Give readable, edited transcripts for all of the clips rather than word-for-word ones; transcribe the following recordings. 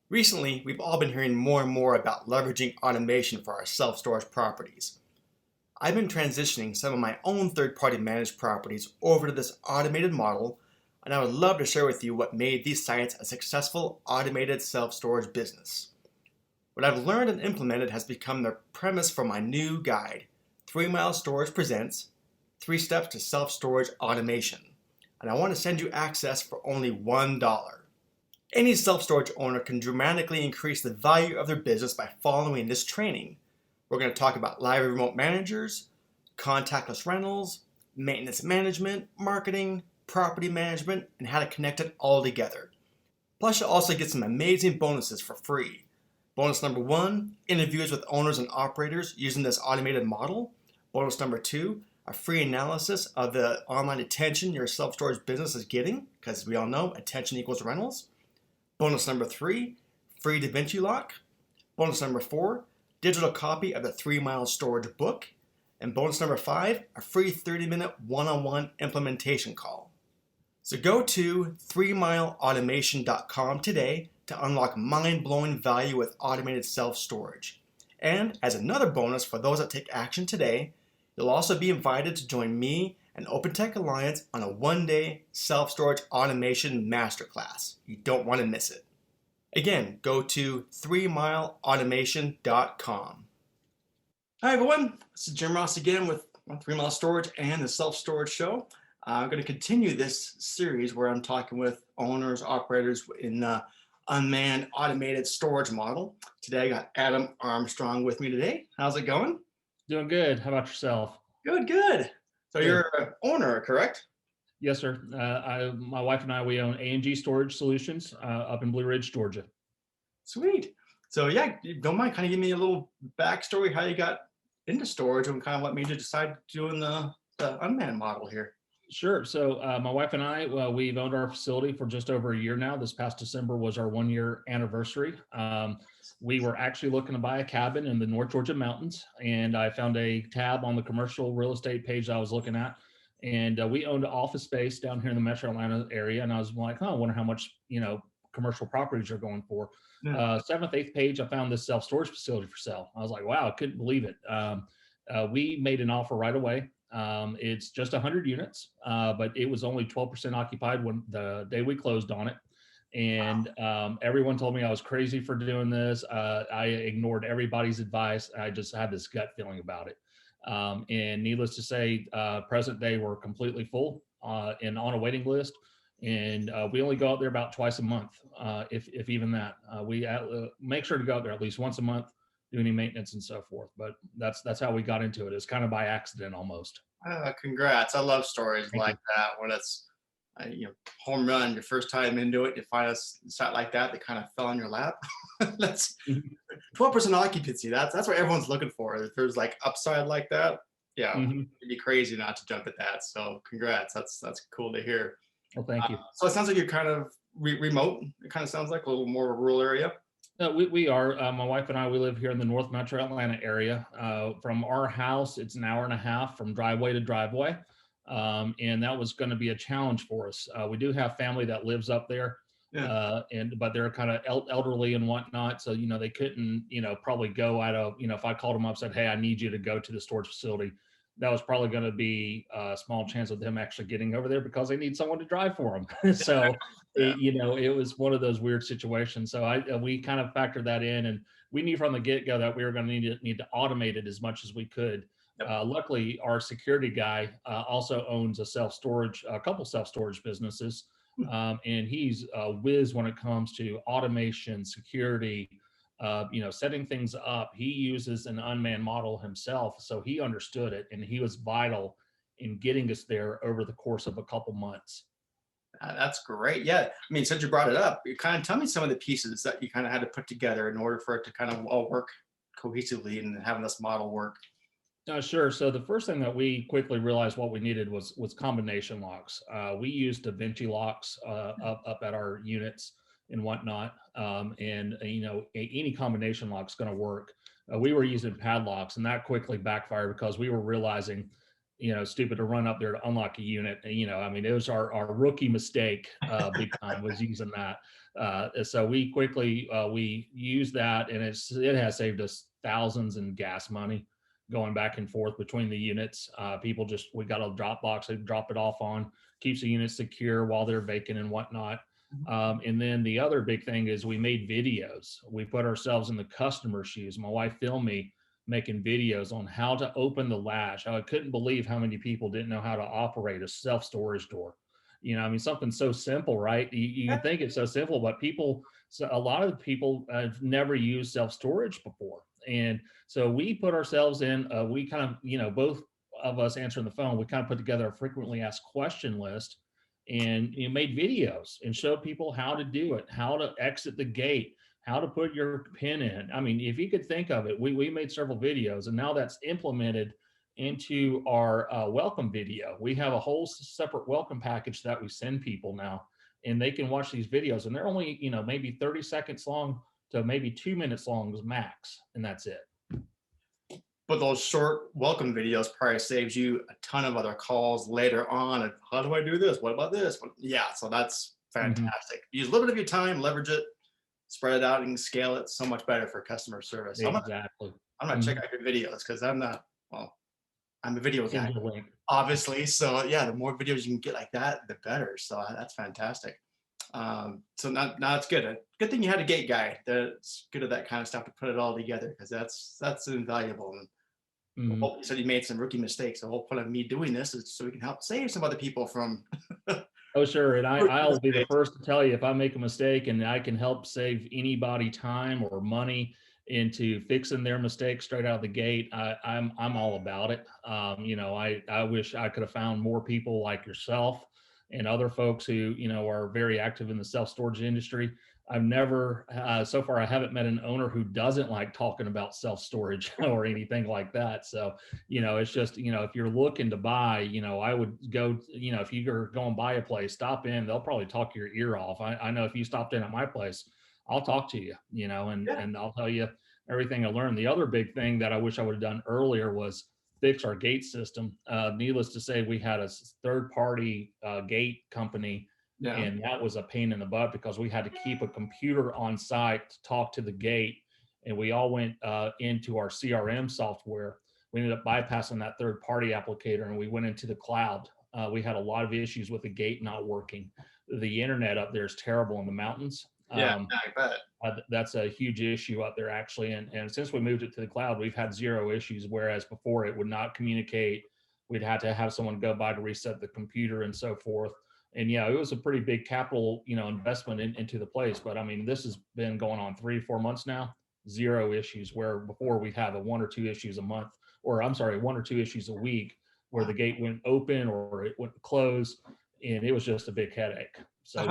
Recently, we've all been hearing more and more about leveraging automation for our self-storage properties. I've been transitioning some of my own third-party managed properties over to this automated model, and I would love to share with you what made these sites a successful automated self-storage business. What I've learned and implemented has become the premise for my new guide, 3 Mile Storage Presents 3 Steps to Self-Storage Automation, and I want to send you access for only $1. Any self-storage owner can dramatically increase the value of their business by following this training. We're going to talk about live remote managers, contactless rentals, maintenance management, marketing, property management, and how to connect it all together. Plus, you'll also get some amazing bonuses for free. Bonus number 1, interviews with owners and operators using this automated model. Bonus number 2, a free analysis of the online attention your self-storage business is getting, because we all know attention equals rentals. Bonus number 3, free DaVinci lock. Bonus number 4, digital copy of the 3 Mile Storage book. And bonus number 5, a free 30-minute one-on-one implementation call. So go to 3mileautomation.com today to unlock mind-blowing value with automated self-storage. And as another bonus for those that take action today, you'll also be invited to join me and OpenTech Alliance on a one-day self-storage automation masterclass. You don't want to miss it. Again, go to 3mileautomation.com. Hi everyone, this is Jim Ross again with 3 Mile Storage and the Self-Storage Show. I'm going to continue this series where I'm talking with owners, operators in the unmanned automated storage model. Today I got Adam Armstrong with me today. How's it going? Doing good. How about yourself? Good, good. So Good. you're an owner, correct? Yes, sir. My wife and I, we own A&G Storage Solutions up in Blue Ridge, Georgia. Sweet. So yeah, you don't mind kind of give me a little backstory how you got into storage and kind of what made you decide doing the unmanned model here. Sure. So my wife and I, well, we've owned our facility for just over a year now. This past December was our 1-year anniversary. We were actually looking to buy a cabin in the North Georgia mountains, and I found a tab on the commercial real estate page I was looking at, and we owned office space down here in the Metro Atlanta area, and I was like, oh, I wonder how much commercial properties are going for. Yeah. Seventh, eighth page, I found this self-storage facility for sale. I was like, wow, I couldn't believe it. We made an offer right away. It's just 100 units, but it was only 12% occupied when the day we closed on it. And everyone told me I was crazy for doing this. I ignored everybody's advice. I just had this gut feeling about it. And needless to say, present day we're completely full and on a waiting list. And we only go out there about twice a month, if even that. We make sure to go out there at least once a month, do any maintenance and so forth. But that's how we got into it. It's kind of by accident almost. Congrats. I love stories Thank like you. that when it's home run, your first time into it, you find a site like that that kind of fell in your lap. That's Mhm. 12% occupancy. That's what everyone's looking for. If there's like upside like that, yeah, Mhm. it'd be crazy not to jump at that. So congrats. That's cool to hear. Well, thank you. So it sounds like you're kind of remote. It kind of sounds like a little more of a rural area. No, we are. My wife and I, we live here in the North Metro Atlanta area. From our house, it's an hour and a half from driveway to driveway. And that was going to be a challenge for us. We do have family that lives up there, Yeah. but they're kind of elderly and whatnot. So, they couldn't, probably go out of, if I called them up, said, hey, I need you to go to the storage facility, that was probably going to be a small chance of them actually getting over there because they need someone to drive for them. So, Yeah. it was one of those weird situations. So we kind of factored that in, and we knew from the get-go that we were going to need to automate it as much as we could. Yep. Luckily, our security guy also owns a couple self-storage businesses, and he's a whiz when it comes to automation, security, setting things up. He uses an unmanned model himself, so he understood it, and he was vital in getting us there over the course of a couple months. That's great. Yeah. I mean, since you brought it up, you kind of tell me some of the pieces that you kind of had to put together in order for it to kind of all work cohesively and having this model work. Sure. So the first thing that we quickly realized what we needed was combination locks. We used DaVinci locks up at our units and whatnot, and any combination lock is going to work. We were using padlocks, and that quickly backfired because we were realizing stupid to run up there to unlock a unit. I mean, it was our rookie mistake, big time, was using that. So we quickly, we used that, and it has saved us thousands in gas money going back and forth between the units. We got a drop box they drop it off on, keeps the units secure while they're vacant and whatnot. And then the other big thing is we made videos. We put ourselves in the customer's shoes. My wife filmed me making videos on how to open the latch. I couldn't believe how many people didn't know how to operate a self-storage door. I mean, something so simple, right? You think it's so simple, but a lot of people have never used self-storage before. And so we put ourselves in, we kind of, both of us answering the phone, we kind of put together a frequently asked question list, and made videos and showed people how to do it, how to exit the gate, how to put your pin in. I mean, if you could think of it, we made several videos, and now that's implemented into our welcome video. We have a whole separate welcome package that we send people now, and they can watch these videos, and they're only, maybe 30 seconds long to maybe 2 minutes long max, and that's it. But those short welcome videos probably saves you a ton of other calls later on. And how do I do this? What about this? Yeah, so that's fantastic. Use a little bit of your time, leverage it, spread it out, and scale it so much better for customer service. So Exactly. I'm gonna check out your videos because I'm a video Send guy, you a link. obviously. So yeah, the more videos you can get like that, the better. So that's fantastic. So now it's good. Good thing you had a gate guy that's good at that kind of stuff to put it all together, because that's invaluable. And you said you made some rookie mistakes. The whole point of me doing this is so we can help save some other people from. Oh, sure. And I'll be the first to tell you if I make a mistake and I can help save anybody time or money into fixing their mistake straight out of the gate, I'm all about it. I wish I could have found more people like yourself and other folks who, are very active in the self-storage industry. I've never, so far, I haven't met an owner who doesn't like talking about self-storage or anything like that. So, it's just, if you're looking to buy, I would go, if you're going buy a place, stop in, they'll probably talk your ear off. I know if you stopped in at my place, I'll talk to you, and I'll tell you everything I learned. The other big thing that I wish I would have done earlier was fix our gate system. Needless to say, we had a third party gate company. Yeah. And that was a pain in the butt because we had to keep a computer on site to talk to the gate. And we all went into our CRM software. We ended up bypassing that third party applicator and we went into the cloud. We had a lot of issues with the gate not working. The internet up there is terrible in the mountains. Yeah, I bet. That's a huge issue up there, actually. And since we moved it to the cloud, we've had zero issues, whereas before it would not communicate. We'd have to have someone go by to reset the computer and so forth. And yeah, it was a pretty big capital, investment into the place. But I mean, this has been going on 3-4 months now, zero issues, where before we'd have 1 or 2 issues a month, or I'm sorry, 1 or 2 issues a week where the gate went open or it went closed, and it was just a big headache. So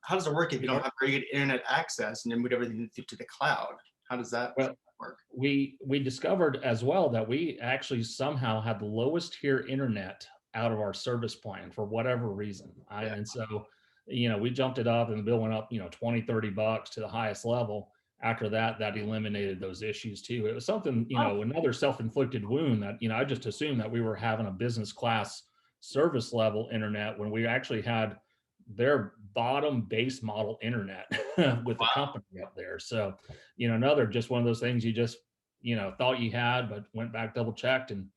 how does it work if you don't have very good internet access and then move everything to the cloud? How does that work? We discovered as well that we actually somehow had the lowest tier internet out of our service plan for whatever reason. And so, we jumped it up and the bill went up, $20-$30 to the highest level. After that eliminated those issues too. It was something, another self-inflicted wound that, I just assumed that we were having a business class service level internet when we actually had their bottom base model internet with the company up there. So, another, just one of those things you just, thought you had, but went back, double checked, and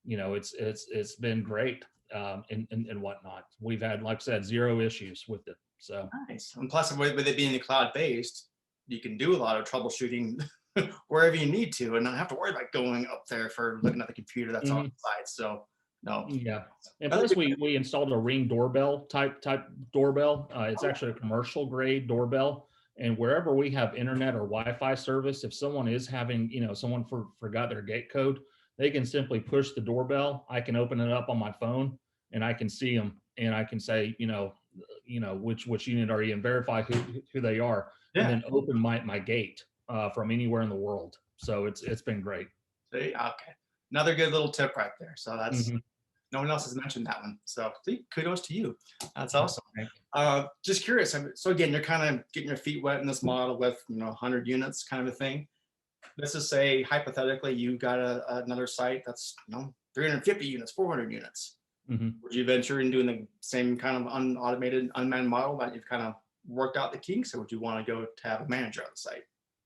it's been great, and whatnot. We've had, like I said, zero issues with it. So nice. And plus, with it being cloud based, you can do a lot of troubleshooting wherever you need to, and not have to worry about going up there for looking at the computer that's on the side. So no. Yeah. And plus we installed a Ring doorbell type doorbell. It's actually a commercial grade doorbell. And wherever we have internet or Wi-Fi service, if someone is having, someone forgot their gate code, they can simply push the doorbell. I can open it up on my phone and I can see them and I can say, which unit are you, and verify who they are, and then open my gate from anywhere in the world. So it's been great. See, okay. Another good little tip right there. So that's no one else has mentioned that one. So see, kudos to you. That's awesome. Just curious. So again, you're kind of getting your feet wet in this model with 100 units kind of a thing. Let's just say hypothetically you got another site that's 350 units, 400 units. Hmm. Would you venture in doing the same kind of unautomated, unmanned model that you've kind of worked out the kinks, or would you want to go to have a manager on the site?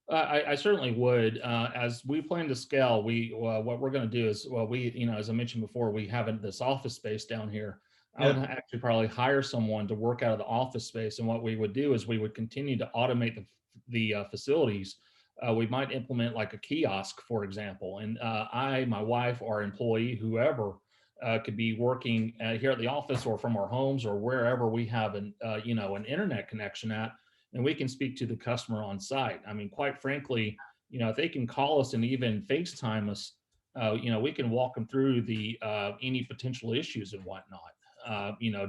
I certainly would. As we plan to scale, what we're going to do is, well, as I mentioned before, we have this office space down here. I would Yeah. actually probably hire someone to work out of the office space, and what we would do is we would continue to automate the facilities. We might implement like a kiosk, for example, and my wife, our employee, whoever. Could be working here at the office or from our homes or wherever we have an internet connection at, and we can speak to the customer on site. I mean, quite frankly, if they can call us and even FaceTime us, we can walk them through the any potential issues and whatnot.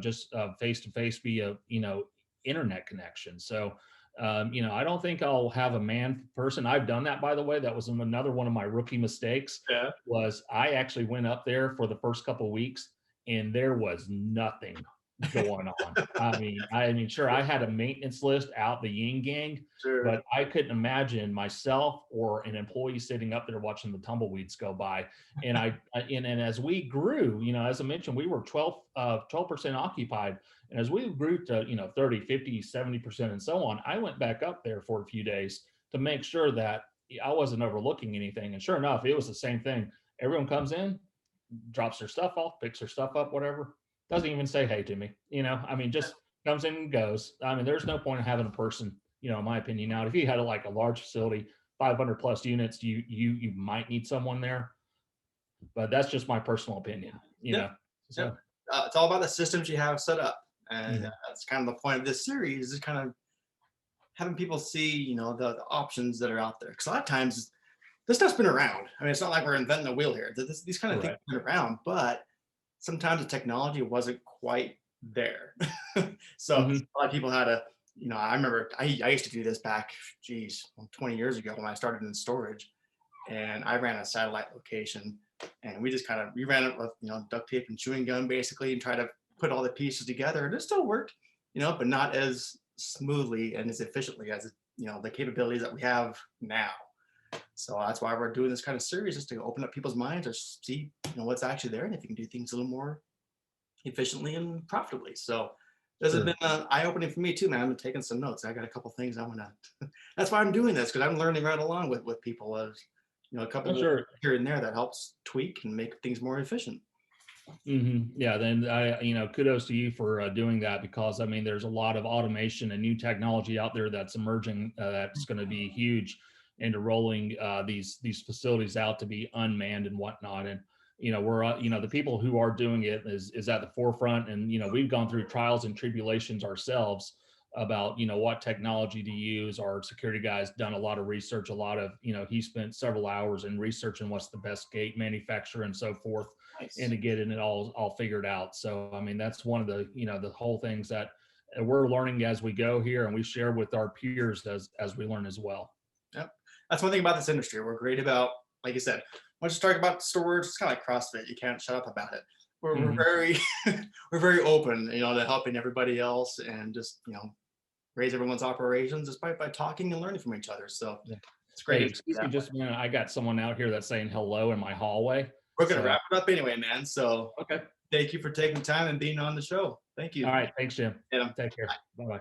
Just face to face via internet connection. So, I don't think I'll have a man person. I've done that, by the way. That was another one of my rookie mistakes. Yeah. Was I actually went up there for the first couple of weeks and there was nothing going on. I mean, sure, I had a maintenance list out the yin yang, Sure. but I couldn't imagine myself or an employee sitting up there watching the tumbleweeds go by. And as we grew, as I mentioned, we were 12% occupied. And as we grew to, 30, 50, 70%, and so on, I went back up there for a few days to make sure that I wasn't overlooking anything. And sure enough, it was the same thing. Everyone comes in, drops their stuff off, picks their stuff up, whatever. Doesn't even say hey to me. Just comes in and goes. I mean, there's no point in having a person, in my opinion. Now, if you had like a large facility, 500 plus units, you might need someone there, but that's just my personal opinion. Yeah. So. Yeah. It's all about the systems you have set up, and Mhm. that's kind of the point of this series, is kind of having people see, the options that are out there. Because a lot of times this stuff's been around. I mean, it's not like we're inventing the wheel here. These kind of things Right. have been around, but sometimes the technology wasn't quite there. So Hmm. a lot of people had to, I remember I used to do this back, geez, 20 years ago when I started in storage, and I ran a satellite location, and we ran it with, duct tape and chewing gum basically, and try to put all the pieces together, and it still worked, but not as smoothly and as efficiently as, the capabilities that we have now. So that's why we're doing this kind of series, just to open up people's minds or see, what's actually there, and if you can do things a little more efficiently and profitably. So this has been Sure. eye-opening for me too, man. I'm taking some notes. I got a couple things I want to. That's why I'm doing this, because I'm learning right along with people. As a couple Oh, of sure. here and there that helps tweak and make things more efficient. Yeah, then kudos to you for doing that, because I mean, there's a lot of automation and new technology out there that's emerging that's going to be huge into rolling these facilities out to be unmanned and whatnot. And we're the people who are doing it is at the forefront, and we've gone through trials and tribulations ourselves about what technology to use. Our security guy's done a lot of research, a lot of he spent several hours in researching what's the best gate manufacturer and so forth, and Nice. to get it all figured out. So I mean, that's one of the the whole things that we're learning as we go here, and we share with our peers as we learn as well. Yep. That's one thing about this industry. We're great about, like you said, once you talk about storage, it's kind of like CrossFit. You can't shut up about it. We're Hmm. very we're very open, to helping everybody else, and just raise everyone's operations just by talking and learning from each other. So Yeah. it's great Hey, industry excuse me that way. just a minute. I got someone out here that's saying hello in my hallway. We're gonna So wrap it up anyway, man. So okay. thank you for taking time and being on the show. Thank you. All right. Thanks, Jim. And Take care. Bye bye.